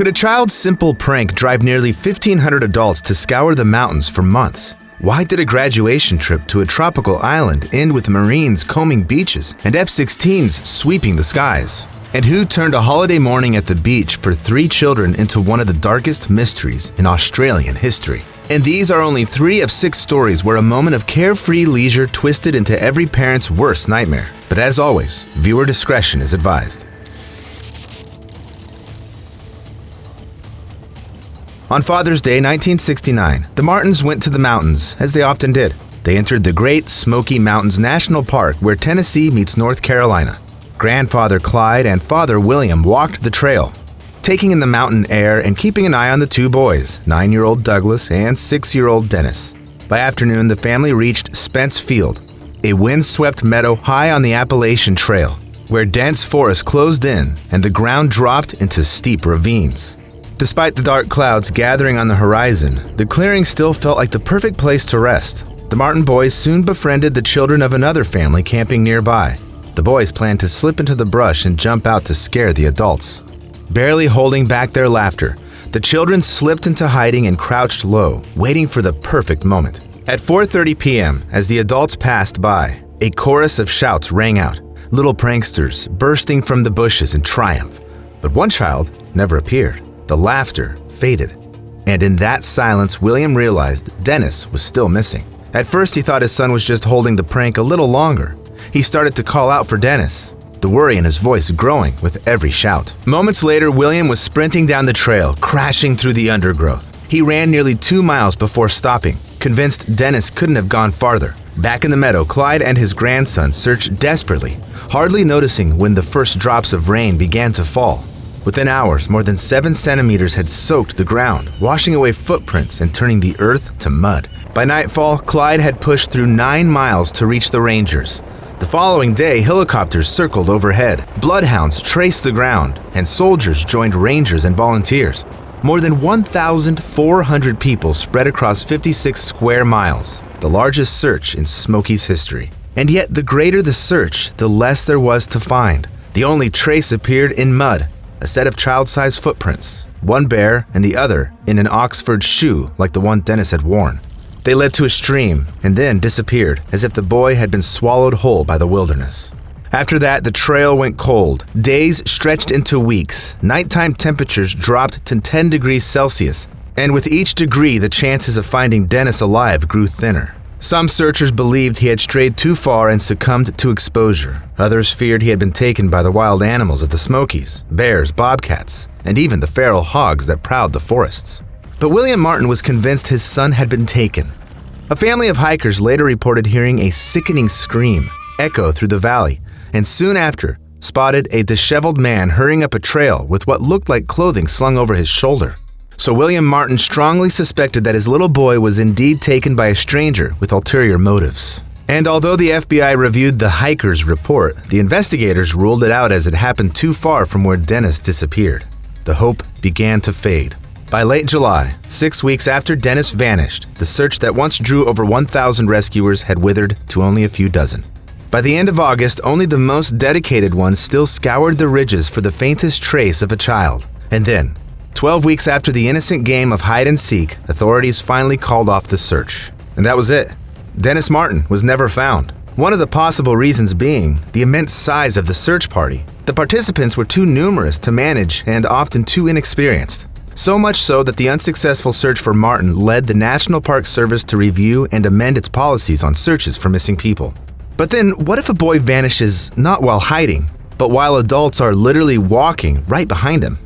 Could a child's simple prank drive nearly 1,500 adults to scour the mountains for months? Why did a graduation trip to a tropical island end with Marines combing beaches and F-16s sweeping the skies? And who turned a holiday morning at the beach for 3 children into one of the darkest mysteries in Australian history? And these are only 3 of 6 stories where a moment of carefree leisure twisted into every parent's worst nightmare. But as always, viewer discretion is advised. On Father's Day 1969, the Martins went to the mountains, as they often did. They entered the Great Smoky Mountains National Park where Tennessee meets North Carolina. Grandfather Clyde and Father William walked the trail, taking in the mountain air and keeping an eye on the 2 boys, 9-year-old Douglas and 6-year-old Dennis. By afternoon, the family reached Spence Field, a wind-swept meadow high on the Appalachian Trail, where dense forest closed in and the ground dropped into steep ravines. Despite the dark clouds gathering on the horizon, the clearing still felt like the perfect place to rest. The Martin boys soon befriended the children of another family camping nearby. The boys planned to slip into the brush and jump out to scare the adults. Barely holding back their laughter, the children slipped into hiding and crouched low, waiting for the perfect moment. At 4:30 p.m., as the adults passed by, a chorus of shouts rang out, little pranksters bursting from the bushes in triumph. But one child never appeared. The laughter faded, and in that silence, William realized Dennis was still missing. At first, he thought his son was just holding the prank a little longer. He started to call out for Dennis, the worry in his voice growing with every shout. Moments later, William was sprinting down the trail, crashing through the undergrowth. He ran nearly 2 miles before stopping, convinced Dennis couldn't have gone farther. Back in the meadow, Clyde and his grandson searched desperately, hardly noticing when the first drops of rain began to fall. Within hours, more than 7 centimeters had soaked the ground, washing away footprints and turning the earth to mud. By nightfall, Clyde had pushed through 9 miles to reach the Rangers. The following day, helicopters circled overhead, bloodhounds traced the ground, and soldiers joined Rangers and volunteers. More than 1,400 people spread across 56 square miles, the largest search in Smokies history. And yet, the greater the search, the less there was to find. The only trace appeared in mud. A set of child-sized footprints, one bare and the other in an Oxford shoe like the one Dennis had worn. They led to a stream and then disappeared as if the boy had been swallowed whole by the wilderness. After that, the trail went cold. Days stretched into weeks. Nighttime temperatures dropped to 10 degrees Celsius, and with each degree, the chances of finding Dennis alive grew thinner. Some searchers believed he had strayed too far and succumbed to exposure. Others feared he had been taken by the wild animals of the Smokies, bears, bobcats, and even the feral hogs that prowled the forests. But William Martin was convinced his son had been taken. A family of hikers later reported hearing a sickening scream echo through the valley, and soon after spotted a disheveled man hurrying up a trail with what looked like clothing slung over his shoulder. So William Martin strongly suspected that his little boy was indeed taken by a stranger with ulterior motives. And although the FBI reviewed the hiker's report, the investigators ruled it out as it happened too far from where Dennis disappeared. The hope began to fade. By late July, 6 weeks after Dennis vanished, the search that once drew over 1,000 rescuers had withered to only a few dozen. By the end of August, only the most dedicated ones still scoured the ridges for the faintest trace of a child. And then, 12 weeks after the innocent game of hide-and-seek, authorities finally called off the search. And that was it. Dennis Martin was never found. One of the possible reasons being the immense size of the search party. The participants were too numerous to manage and often too inexperienced. So much so that the unsuccessful search for Martin led the National Park Service to review and amend its policies on searches for missing people. But then, what if a boy vanishes not while hiding, but while adults are literally walking right behind him?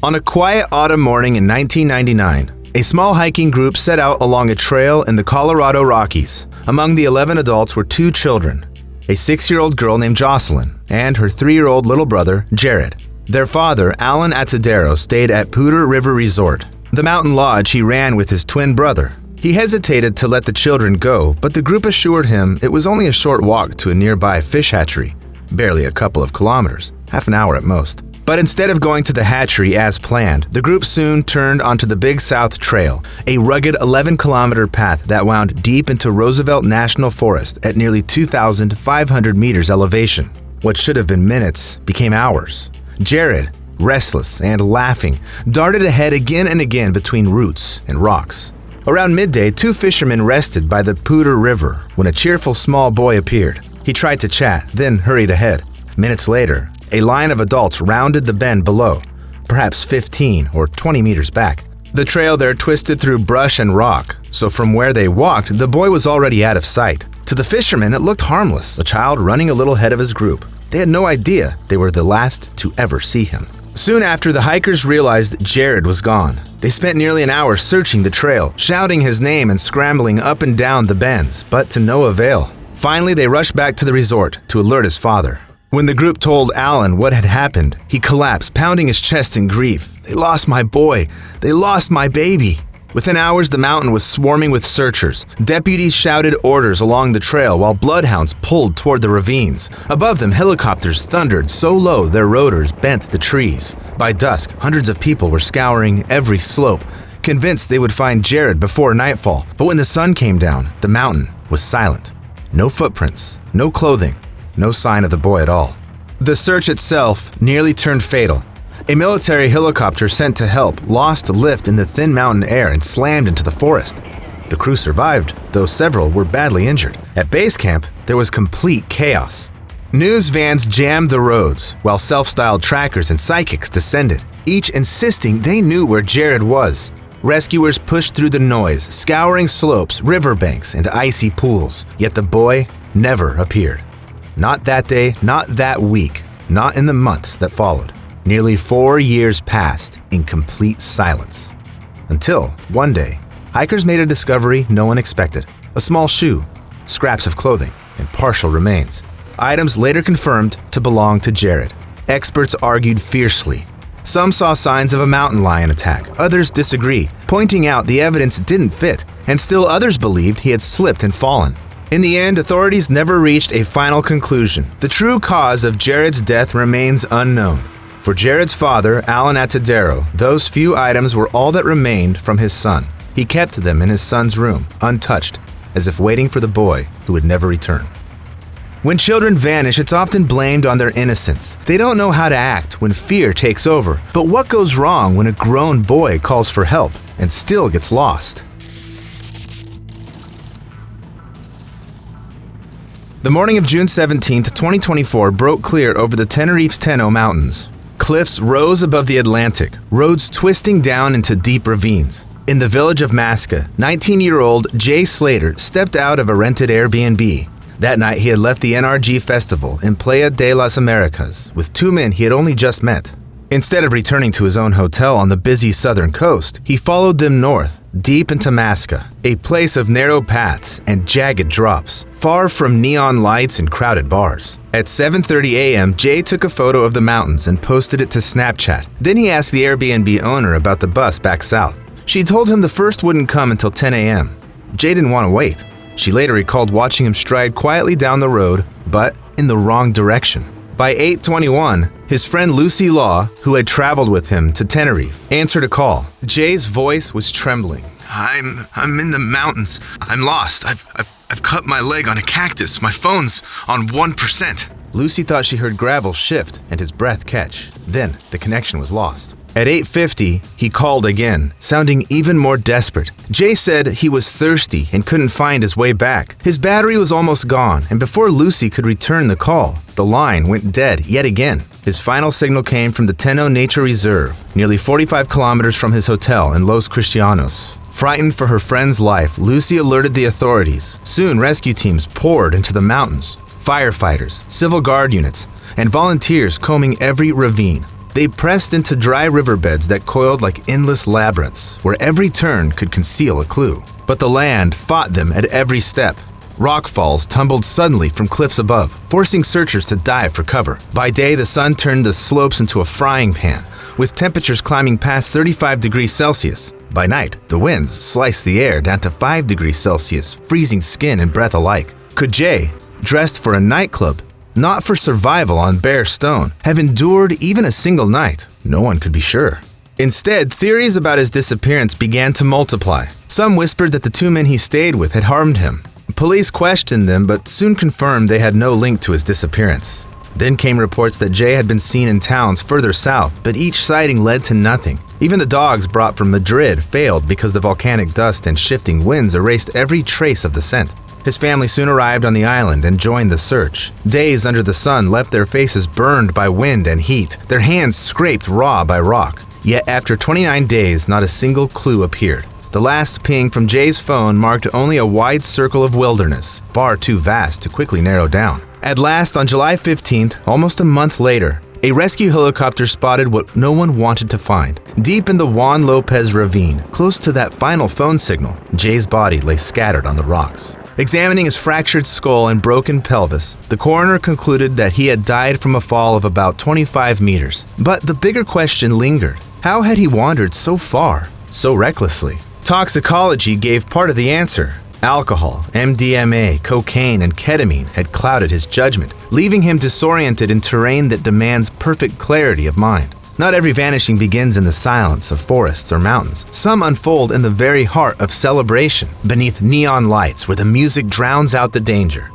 On a quiet autumn morning in 1999, a small hiking group set out along a trail in the Colorado Rockies. Among the 11 adults were 2 children, a 6-year-old girl named Jocelyn and her 3-year-old little brother, Jared. Their father, Alan Atadero, stayed at Poudre River Resort, the mountain lodge he ran with his twin brother. He hesitated to let the children go, but the group assured him it was only a short walk to a nearby fish hatchery, barely a couple of kilometers, half an hour at most. But instead of going to the hatchery as planned, the group soon turned onto the Big South Trail, a rugged 11-kilometer path that wound deep into Roosevelt National Forest at nearly 2,500 meters elevation. What should have been minutes became hours. Jared, restless and laughing, darted ahead again and again between roots and rocks. Around midday, two fishermen rested by the Poudre River when a cheerful small boy appeared. He tried to chat, then hurried ahead. Minutes later, a line of adults rounded the bend below, perhaps 15 or 20 meters back. The trail there twisted through brush and rock, so from where they walked, the boy was already out of sight. To the fishermen, it looked harmless, a child running a little ahead of his group. They had no idea they were the last to ever see him. Soon after, the hikers realized Jared was gone. They spent nearly an hour searching the trail, shouting his name and scrambling up and down the bends, but to no avail. Finally, they rushed back to the resort to alert his father. When the group told Alan what had happened, he collapsed, pounding his chest in grief. "They lost my boy. They lost my baby." Within hours, the mountain was swarming with searchers. Deputies shouted orders along the trail while bloodhounds pulled toward the ravines. Above them, helicopters thundered so low their rotors bent the trees. By dusk, hundreds of people were scouring every slope, convinced they would find Jared before nightfall. But when the sun came down, the mountain was silent. No footprints, no clothing, no sign of the boy at all. The search itself nearly turned fatal. A military helicopter sent to help lost lift in the thin mountain air and slammed into the forest. The crew survived, though several were badly injured. At base camp, there was complete chaos. News vans jammed the roads, while self-styled trackers and psychics descended, each insisting they knew where Jared was. Rescuers pushed through the noise, scouring slopes, riverbanks, and icy pools, yet the boy never appeared. Not that day, not that week, not in the months that followed. Nearly 4 years passed in complete silence. Until, one day, hikers made a discovery no one expected. A small shoe, scraps of clothing, and partial remains. Items later confirmed to belong to Jared. Experts argued fiercely. Some saw signs of a mountain lion attack, others disagreed, pointing out the evidence didn't fit, and still others believed he had slipped and fallen. In the end, authorities never reached a final conclusion. The true cause of Jared's death remains unknown. For Jared's father, Alan Atadero, those few items were all that remained from his son. He kept them in his son's room, untouched, as if waiting for the boy who would never return. When children vanish, it's often blamed on their innocence. They don't know how to act when fear takes over. But what goes wrong when a grown boy calls for help and still gets lost? The morning of June 17, 2024 broke clear over the Tenerife's Teno Mountains. Cliffs rose above the Atlantic, roads twisting down into deep ravines. In the village of Masca, 19-year-old Jay Slater stepped out of a rented Airbnb. That night, he had left the NRG festival in Playa de las Americas with two men he had only just met. Instead of returning to his own hotel on the busy southern coast, he followed them north, deep into Masca, a place of narrow paths and jagged drops, far from neon lights and crowded bars. At 7:30 a.m., Jay took a photo of the mountains and posted it to Snapchat. Then he asked the Airbnb owner about the bus back south. She told him the first wouldn't come until 10 a.m. Jay didn't want to wait. She later recalled watching him stride quietly down the road, but in the wrong direction. By 8:21, his friend Lucy Law, who had traveled with him to Tenerife, answered a call. Jay's voice was trembling. I'm in the mountains. I'm lost. I've cut my leg on a cactus. My phone's on 1%. Lucy thought she heard gravel shift and his breath catch. Then the connection was lost. At 8:50, he called again, sounding even more desperate. Jay said he was thirsty and couldn't find his way back. His battery was almost gone, and before Lucy could return the call, the line went dead yet again. His final signal came from the Teno Nature Reserve, nearly 45 kilometers from his hotel in Los Cristianos. Frightened for her friend's life, Lucy alerted the authorities. Soon, rescue teams poured into the mountains. Firefighters, civil guard units, and volunteers combing every ravine. They pressed into dry riverbeds that coiled like endless labyrinths, where every turn could conceal a clue. But the land fought them at every step. Rockfalls tumbled suddenly from cliffs above, forcing searchers to dive for cover. By day, the sun turned the slopes into a frying pan, with temperatures climbing past 35 degrees Celsius. By night, the winds sliced the air down to 5 degrees Celsius, freezing skin and breath alike. Could Jay, dressed for a nightclub, not for survival on bare stone, have endured even a single night? No one could be sure. Instead, theories about his disappearance began to multiply. Some whispered that the two men he stayed with had harmed him. Police questioned them, but soon confirmed they had no link to his disappearance. Then came reports that Jay had been seen in towns further south, but each sighting led to nothing. Even the dogs brought from Madrid failed because the volcanic dust and shifting winds erased every trace of the scent. His family soon arrived on the island and joined the search. Days under the sun left their faces burned by wind and heat, their hands scraped raw by rock. Yet after 29 days, not a single clue appeared. The last ping from Jay's phone marked only a wide circle of wilderness, far too vast to quickly narrow down. At last, on July 15th, almost a month later, a rescue helicopter spotted what no one wanted to find. Deep in the Juan Lopez ravine, close to that final phone signal, Jay's body lay scattered on the rocks. Examining his fractured skull and broken pelvis, the coroner concluded that he had died from a fall of about 25 meters. But the bigger question lingered. How had he wandered so far, so recklessly? Toxicology gave part of the answer. Alcohol, MDMA, cocaine, and ketamine had clouded his judgment, leaving him disoriented in terrain that demands perfect clarity of mind. Not every vanishing begins in the silence of forests or mountains. Some unfold in the very heart of celebration, beneath neon lights where the music drowns out the danger.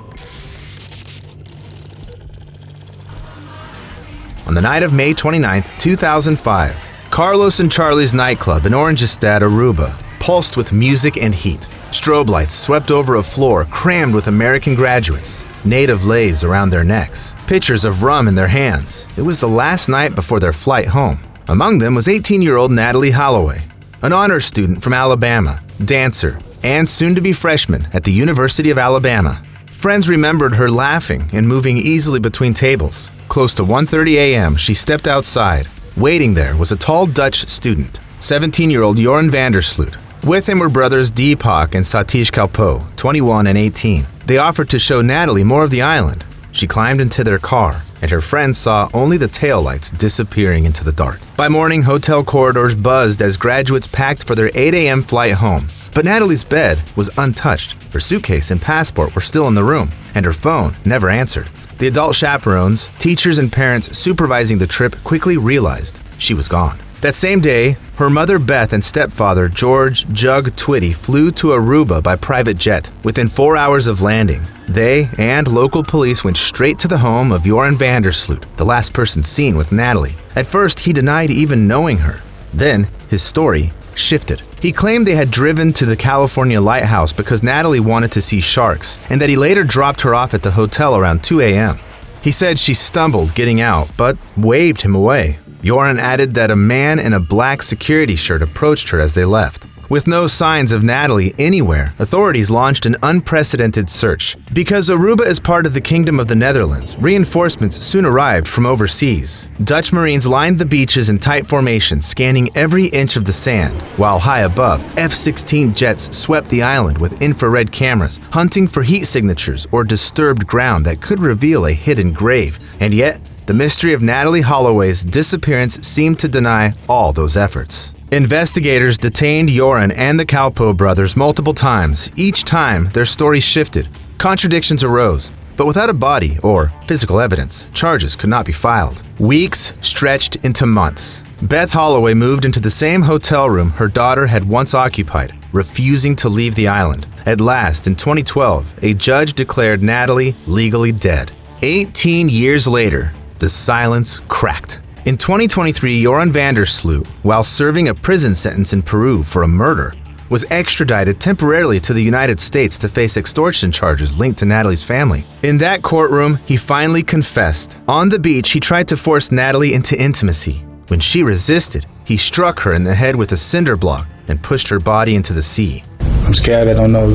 On the night of May 29, 2005, Carlos and Charlie's nightclub in Orangestad, Aruba, pulsed with music and heat. Strobe lights swept over a floor crammed with American graduates, native leis around their necks, pitchers of rum in their hands. It was the last night before their flight home. Among them was 18-year-old Natalie Holloway, an honors student from Alabama, dancer, and soon-to-be freshman at the University of Alabama. Friends remembered her laughing and moving easily between tables. Close to 1:30 a.m., she stepped outside. Waiting there was a tall Dutch student, 17-year-old Joran Vandersloot. With him were brothers Deepak and Satish Kalpo, 21 and 18. They offered to show Natalie more of the island. She climbed into their car, and her friends saw only the taillights disappearing into the dark. By morning, hotel corridors buzzed as graduates packed for their 8 a.m. flight home. But Natalie's bed was untouched. Her suitcase and passport were still in the room, and her phone never answered. The adult chaperones, teachers, and parents supervising the trip quickly realized she was gone. That same day, her mother Beth and stepfather George Jug Twitty flew to Aruba by private jet. Within 4 hours of landing, they and local police went straight to the home of Joran Vandersloot, the last person seen with Natalie. At first, he denied even knowing her. Then, his story shifted. He claimed they had driven to the California lighthouse because Natalie wanted to see sharks, and that he later dropped her off at the hotel around 2 a.m. He said she stumbled getting out, but waved him away. Joran added that a man in a black security shirt approached her as they left. With no signs of Natalie anywhere, authorities launched an unprecedented search. Because Aruba is part of the Kingdom of the Netherlands, reinforcements soon arrived from overseas. Dutch Marines lined the beaches in tight formation, scanning every inch of the sand, while high above, F-16 jets swept the island with infrared cameras, hunting for heat signatures or disturbed ground that could reveal a hidden grave. And yet, the mystery of Natalie Holloway's disappearance seemed to deny all those efforts. Investigators detained Joran and the Kalpo brothers multiple times. Each time, their stories shifted. Contradictions arose, but without a body or physical evidence, charges could not be filed. Weeks stretched into months. Beth Holloway moved into the same hotel room her daughter had once occupied, refusing to leave the island. At last, in 2012, a judge declared Natalie legally dead. 18 years later, the silence cracked. In 2023, Joran Vandersloot, while serving a prison sentence in Peru for a murder, was extradited temporarily to the United States to face extortion charges linked to Natalie's family. In that courtroom, he finally confessed. On the beach, he tried to force Natalie into intimacy. When she resisted, he struck her in the head with a cinder block and pushed her body into the sea. I'm scared, I don't know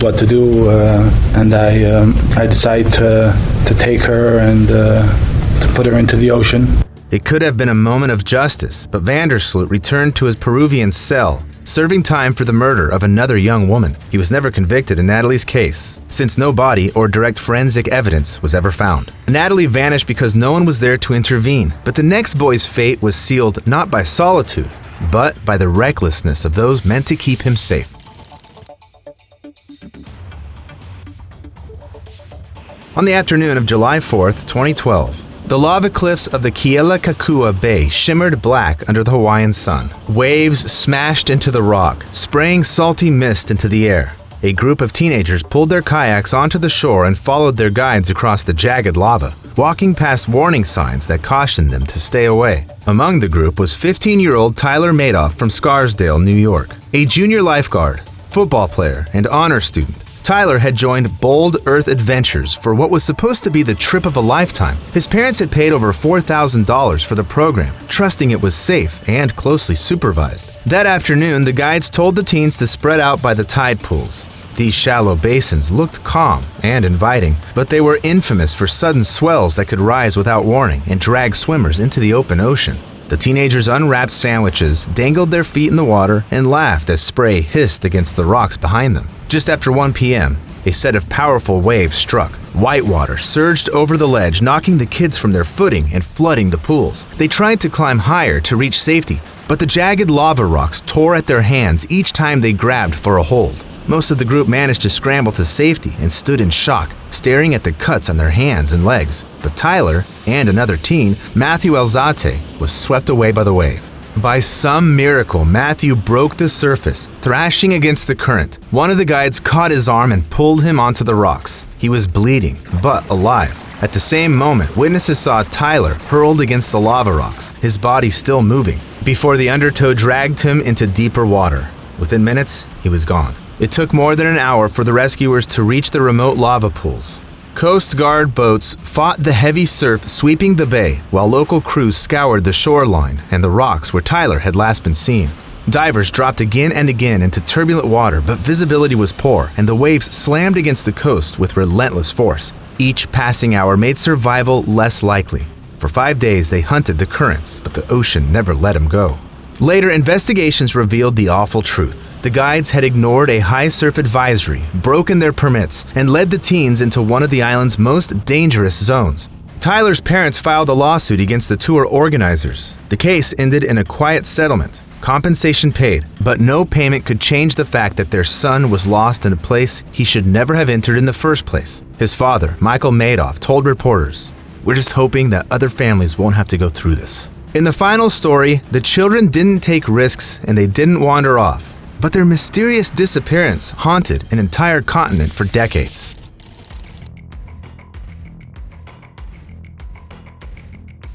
what to do, and I decide to take her and to put her into the ocean. It could have been a moment of justice, but Vandersloot returned to his Peruvian cell, serving time for the murder of another young woman. He was never convicted in Natalie's case, since no body or direct forensic evidence was ever found. Natalie vanished because no one was there to intervene, but the next boy's fate was sealed not by solitude, but by the recklessness of those meant to keep him safe. On the afternoon of July 4th, 2012, the lava cliffs of the Kealakekua Bay shimmered black under the Hawaiian sun. Waves smashed into the rock, spraying salty mist into the air. A group of teenagers pulled their kayaks onto the shore and followed their guides across the jagged lava, walking past warning signs that cautioned them to stay away. Among the group was 15-year-old Tyler Madoff from Scarsdale, New York, a junior lifeguard, football player, and honor student. Tyler had joined Bold Earth Adventures for what was supposed to be the trip of a lifetime. His parents had paid over $4,000 for the program, trusting it was safe and closely supervised. That afternoon, the guides told the teens to spread out by the tide pools. These shallow basins looked calm and inviting, but they were infamous for sudden swells that could rise without warning and drag swimmers into the open ocean. The teenagers unwrapped sandwiches, dangled their feet in the water, and laughed as spray hissed against the rocks behind them. Just after 1 p.m., a set of powerful waves struck. Whitewater surged over the ledge, knocking the kids from their footing and flooding the pools. They tried to climb higher to reach safety, but the jagged lava rocks tore at their hands each time they grabbed for a hold. Most of the group managed to scramble to safety and stood in shock, staring at the cuts on their hands and legs. But Tyler and another teen, Matthew Alzate, was swept away by the wave. By some miracle, Matthew broke the surface, thrashing against the current. One of the guides caught his arm and pulled him onto the rocks. He was bleeding, but alive. At the same moment, witnesses saw Tyler hurled against the lava rocks, his body still moving, before the undertow dragged him into deeper water. Within minutes, he was gone. It took more than an hour for the rescuers to reach the remote lava pools. Coast Guard boats fought the heavy surf sweeping the bay, while local crews scoured the shoreline and the rocks where Tyler had last been seen. Divers dropped again and again into turbulent water, but visibility was poor, and the waves slammed against the coast with relentless force. Each passing hour made survival less likely. For 5 days, they hunted the currents, but the ocean never let them go. Later, investigations revealed the awful truth. The guides had ignored a high surf advisory, broken their permits, and led the teens into one of the island's most dangerous zones. Tyler's parents filed a lawsuit against the tour organizers. The case ended in a quiet settlement. Compensation paid, but no payment could change the fact that their son was lost in a place he should never have entered in the first place. His father, Michael Madoff, told reporters, "We're just hoping that other families won't have to go through this." In the final story, the children didn't take risks and they didn't wander off, but their mysterious disappearance haunted an entire continent for decades.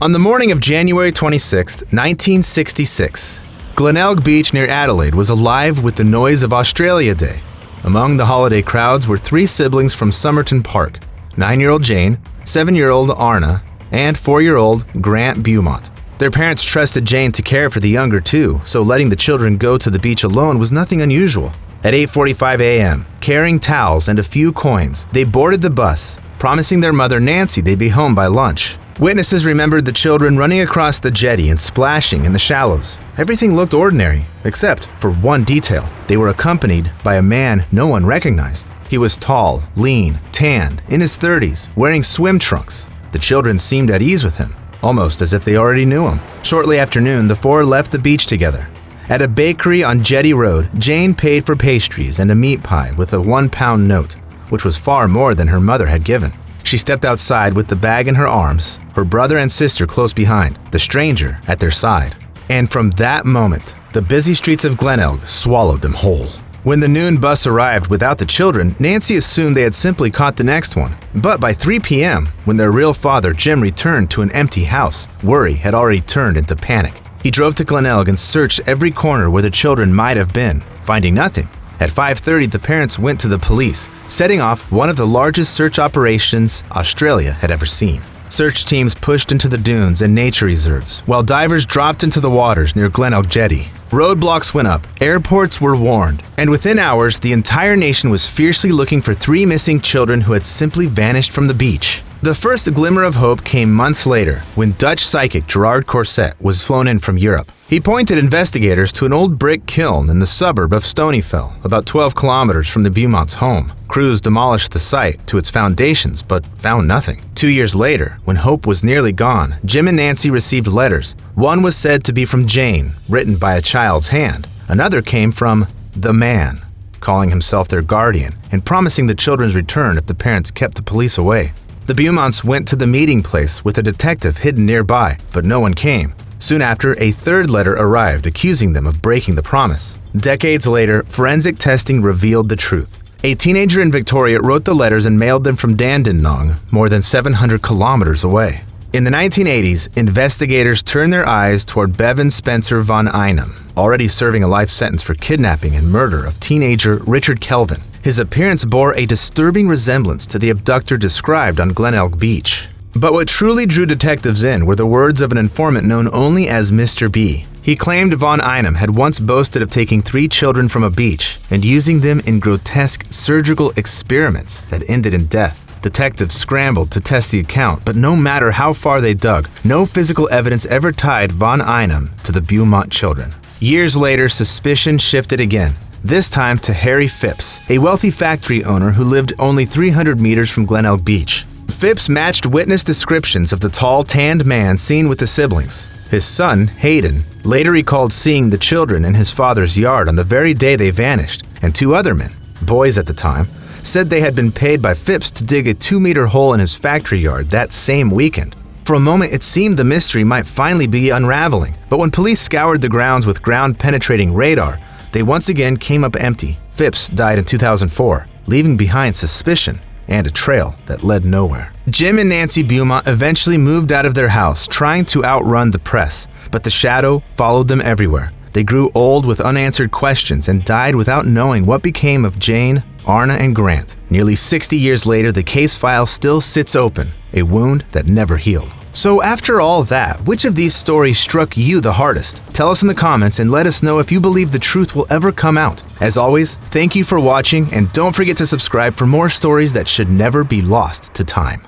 On the morning of January 26, 1966, Glenelg Beach near Adelaide was alive with the noise of Australia Day. Among the holiday crowds were 3 siblings from Somerton Park, 9-year-old Jane, 7-year-old Arna, and 4-year-old Grant Beaumont. Their parents trusted Jane to care for the younger two, so letting the children go to the beach alone was nothing unusual. At 8:45 a.m., carrying towels and a few coins, they boarded the bus, promising their mother Nancy they'd be home by lunch. Witnesses remembered the children running across the jetty and splashing in the shallows. Everything looked ordinary, except for one detail. They were accompanied by a man no one recognized. He was tall, lean, tanned, in his 30s, wearing swim trunks. The children seemed at ease with him, almost as if they already knew him. Shortly after noon, the 4 left the beach together. At a bakery on Jetty Road, Jane paid for pastries and a meat pie with a £1 note, which was far more than her mother had given. She stepped outside with the bag in her arms, her brother and sister close behind, the stranger at their side. And from that moment, the busy streets of Glenelg swallowed them whole. When the noon bus arrived without the children, Nancy assumed they had simply caught the next one. But by 3 p.m., when their real father, Jim, returned to an empty house, worry had already turned into panic. He drove to Glenelg and searched every corner where the children might have been, finding nothing. At 5:30, the parents went to the police, setting off one of the largest search operations Australia had ever seen. Search teams pushed into the dunes and nature reserves, while divers dropped into the waters near Glenelg Jetty. Roadblocks went up, airports were warned, and within hours, the entire nation was fiercely looking for 3 missing children who had simply vanished from the beach. The first glimmer of hope came months later, when Dutch psychic Gerard Corset was flown in from Europe. He pointed investigators to an old brick kiln in the suburb of Stonyfell, about 12 kilometers from the Beaumont's home. Crews demolished the site to its foundations, but found nothing. 2 years later, when hope was nearly gone, Jim and Nancy received letters. One was said to be from Jane, written by a child's hand. Another came from the man, calling himself their guardian and promising the children's return if the parents kept the police away. The Beaumonts went to the meeting place with a detective hidden nearby, but no one came. Soon after, a third letter arrived accusing them of breaking the promise. Decades later, forensic testing revealed the truth. A teenager in Victoria wrote the letters and mailed them from Dandenong, more than 700 kilometers away. In the 1980s, investigators turned their eyes toward Bevan Spencer von Einem, already serving a life sentence for kidnapping and murder of teenager Richard Kelvin. His appearance bore a disturbing resemblance to the abductor described on Glenelg Beach. But what truly drew detectives in were the words of an informant known only as Mr. B. He claimed von Einem had once boasted of taking 3 children from a beach and using them in grotesque surgical experiments that ended in death. Detectives scrambled to test the account, but no matter how far they dug, no physical evidence ever tied von Einem to the Beaumont children. Years later, suspicion shifted again, this time to Harry Phipps, a wealthy factory owner who lived only 300 meters from Glenelg Beach. Phipps matched witness descriptions of the tall, tanned man seen with the siblings. His son, Hayden, later recalled seeing the children in his father's yard on the very day they vanished, and 2 other men, boys at the time, said they had been paid by Phipps to dig a 2-meter hole in his factory yard that same weekend. For a moment, it seemed the mystery might finally be unraveling, but when police scoured the grounds with ground-penetrating radar, they once again came up empty. Phipps died in 2004, leaving behind suspicion and a trail that led nowhere. Jim and Nancy Beaumont eventually moved out of their house, trying to outrun the press, but the shadow followed them everywhere. They grew old with unanswered questions and died without knowing what became of Jane, Arna, and Grant. Nearly 60 years later, the case file still sits open, a wound that never healed. So after all that, which of these stories struck you the hardest? Tell us in the comments and let us know if you believe the truth will ever come out. As always, thank you for watching, and don't forget to subscribe for more stories that should never be lost to time.